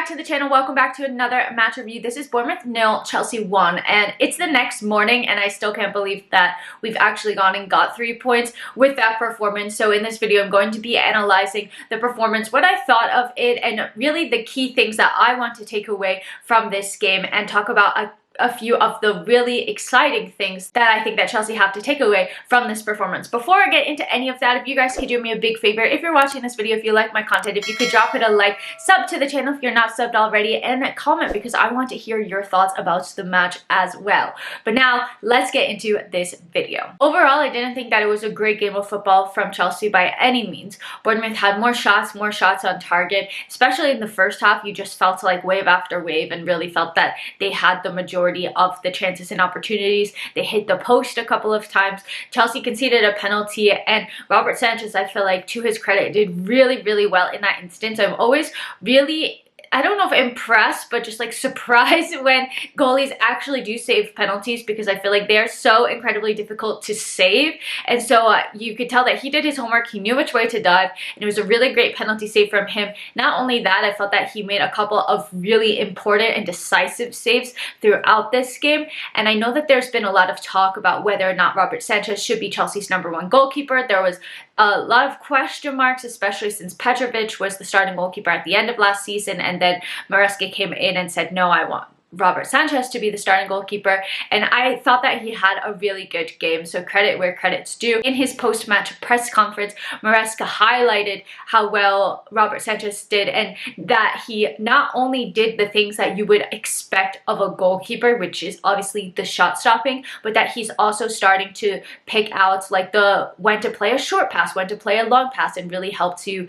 back to the channel. Welcome back to another match review. This is Bournemouth 0, Chelsea 1, and it's the next morning, and I still can't believe that we've actually gone and got 3 points with that performance. So in this video, I'm going to be analyzing the performance, what I thought of it, and really the key things that I want to take away from this game, and talk about a few of the really exciting things that I think that Chelsea have to take away from this performance. Before I get into any of that, if you guys could do me a big favor, if you're watching this video, if you like my content, if you could drop it a like, sub to the channel if you're not subbed already, and comment because I want to hear your thoughts about the match as well. But now, let's get into this video. Overall, I didn't think that it was a great game of football from Chelsea by any means. Bournemouth had more shots on target, especially in the first half. You just felt like wave after wave and really felt that they had the majority of the chances and opportunities. They hit the post a couple of times. Chelsea conceded a penalty, and Robert Sanchez, I feel like, to his credit, did really well in that instance. I'm always really, I don't know if impressed, but just like surprised when goalies actually do save penalties, because I feel like they're so incredibly difficult to save. And so you could tell that he did his homework, he knew which way to dive, and it was a really great penalty save from him. Not only that, I felt that he made a couple of really important and decisive saves throughout this game. And I know that there's been a lot of talk about whether or not Robert Sanchez should be Chelsea's #1 goalkeeper. There was a lot of question marks, especially since Petrovic was the starting goalkeeper at the end of last season, and then Maresca came in and said, no, I want Robert Sanchez to be the starting goalkeeper, and I thought that he had a really good game, so credit where credit's due. In his post-match press conference, Maresca highlighted how well Robert Sanchez did, and that he not only did the things that you would expect of a goalkeeper, which is obviously the shot stopping, but that he's also starting to pick out like the when to play a short pass, when to play a long pass, and really help to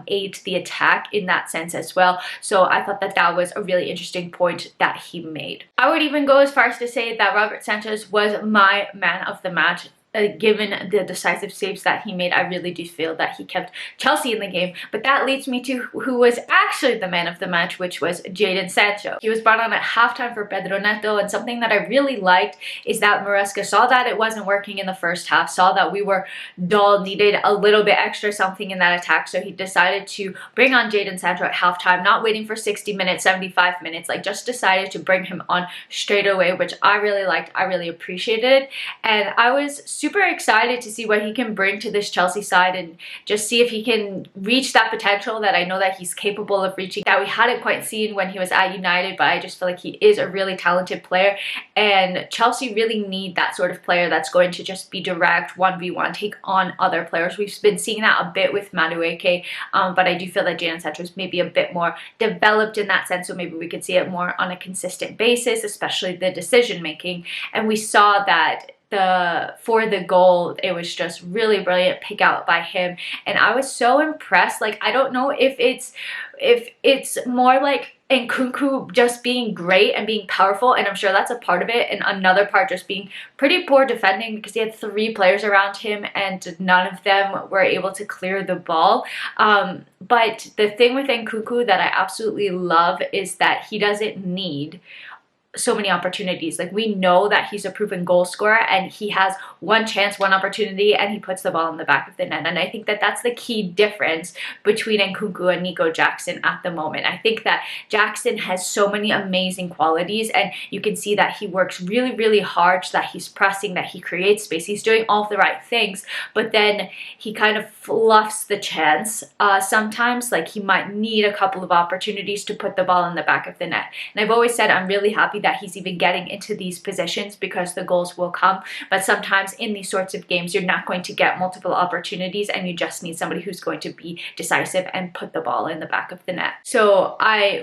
aid the attack in that sense as well. So I thought that that was a really interesting point that he made. I would even go as far as to say that Robert Sanchez was my man of the match. Given the decisive saves that he made, I really do feel that he kept Chelsea in the game. But that leads me to who was actually the man of the match, which was Jadon Sancho. He was brought on at halftime for Pedro Neto, and something that I really liked is that Maresca saw that it wasn't working in the first half, saw that we were dull, needed a little bit extra something in that attack, so he decided to bring on Jadon Sancho at halftime, not waiting for 60 minutes, 75 minutes, like just decided to bring him on straight away, which I really liked. I really appreciated it, and I was super excited to see what he can bring to this Chelsea side, and just see if he can reach that potential that I know that he's capable of reaching, that we hadn't quite seen when he was at United. But I just feel like he is a really talented player, and Chelsea really need that sort of player that's going to just be direct 1v1, take on other players. We've been seeing that a bit with Madueke, but I do feel that Jadon Sancho is maybe a bit more developed in that sense, so maybe we could see it more on a consistent basis, especially the decision making. And we saw that for the goal, it was just really brilliant pick out by him, and I was so impressed. Like, I don't know if it's more like Nkunku just being great and being powerful, and I'm sure that's a part of it, and another part just being pretty poor defending, because he had 3 players around him and none of them were able to clear the ball. But the thing with Nkunku that I absolutely love is that he doesn't need so many opportunities. Like, we know that he's a proven goal scorer, and he has one chance, one opportunity, and he puts the ball in the back of the net. And I think that that's the key difference between Nkunku and Nico Jackson at the moment. I think that Jackson has so many amazing qualities, and you can see that he works really hard, that he's pressing, that he creates space, he's doing all the right things, but then he kind of fluffs the chance sometimes. Like, he might need a couple of opportunities to put the ball in the back of the net. And I've always said I'm really happy that he's even getting into these positions, because the goals will come. But sometimes in these sorts of games, you're not going to get multiple opportunities, and you just need somebody who's going to be decisive and put the ball in the back of the net. So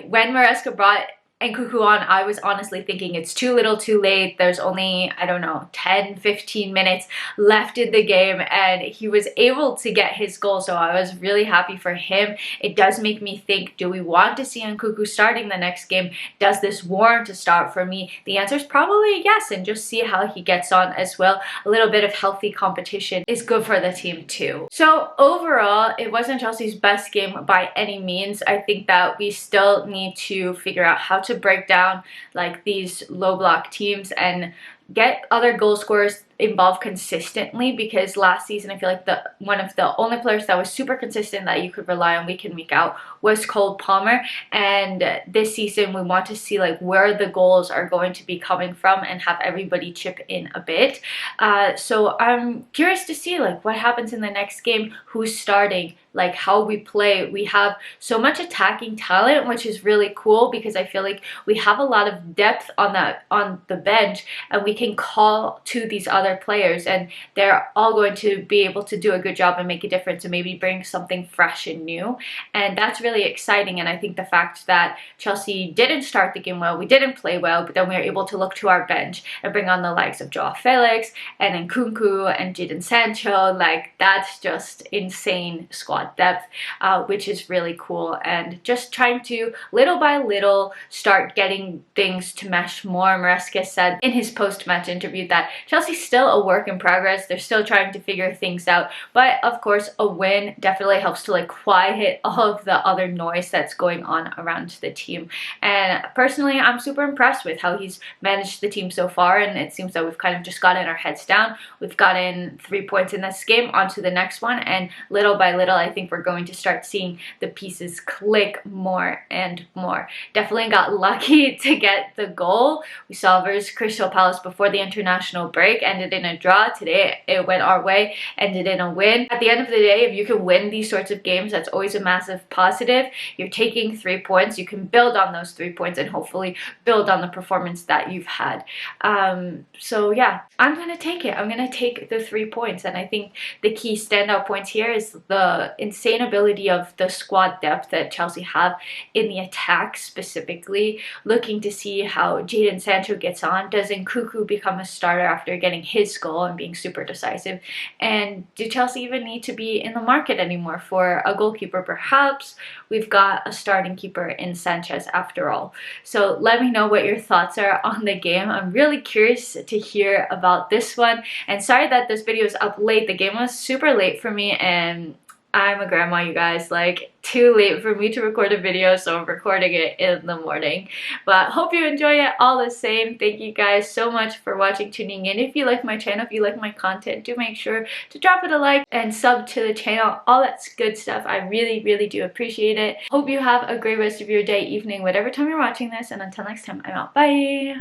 when Maresca brought Nkunku on, I was honestly thinking it's too little too late. There's only, I don't know, 10-15 minutes left in the game, and he was able to get his goal, so I was really happy for him. It does make me think, do we want to see Nkunku starting the next game? Does this warrant a start for me? The answer is probably yes, and just see how he gets on as well. A little bit of healthy competition is good for the team too. So overall, it wasn't Chelsea's best game by any means. I think that we still need to figure out how to break down like these low block teams and get other goal scorers involved consistently, because last season I feel like one of the only players that was super consistent that you could rely on week in, week out was Cole Palmer. And this season we want to see like where the goals are going to be coming from and have everybody chip in a bit. So I'm curious to see like what happens in the next game, who's starting, like how we play. We have so much attacking talent, which is really cool, because I feel like we have a lot of depth on the bench, and we can call to these other players and they're all going to be able to do a good job and make a difference and maybe bring something fresh and new. And that's really exciting. And I think the fact that Chelsea didn't start the game well, we didn't play well, but then we were able to look to our bench and bring on the likes of Joao Felix and Nkunku and Jadon Sancho, like that's just insane squad depth, which is really cool. And just trying to little by little start getting things to mesh more. Maresca said in his post-match interview that Chelsea's still a work in progress. They're still trying to figure things out, but of course a win definitely helps to like quiet all of the other noise that's going on around the team. And personally, I'm super impressed with how he's managed the team so far, and it seems that we've kind of just gotten our heads down. We've gotten 3 points in this game, onto the next one, and little by little I think we're going to start seeing the pieces click more and more. Definitely got lucky to get the goal we saw versus Crystal Palace before the international break. Ended in a draw. Today it went our way, ended in a win. At the end of the day, if you can win these sorts of games, that's always a massive positive. You're taking 3 points, you can build on those 3 points and hopefully build on the performance that you've had. So yeah, I'm gonna take it. I'm gonna take the 3 points, and I think the key standout points here is the insane ability of the squad depth that Chelsea have in the attack, specifically looking to see how Jadon Sancho gets on. Does Nkunku become a starter after getting his goal and being super decisive? And do Chelsea even need to be in the market anymore for a goalkeeper? Perhaps we've got a starting keeper in Sanchez after all. So let me know what your thoughts are on the game. I'm really curious to hear about this one, and sorry that this video is up late. The game was super late for me, and I'm a grandma, you guys, like too late for me to record a video, so I'm recording it in the morning. But hope you enjoy it all the same. Thank you guys so much for watching, tuning in. If you like my channel, if you like my content, do make sure to drop it a like and sub to the channel. All that's good stuff. I really do appreciate it. Hope you have a great rest of your day, evening, whatever time you're watching this, and until next time, I'm out. Bye!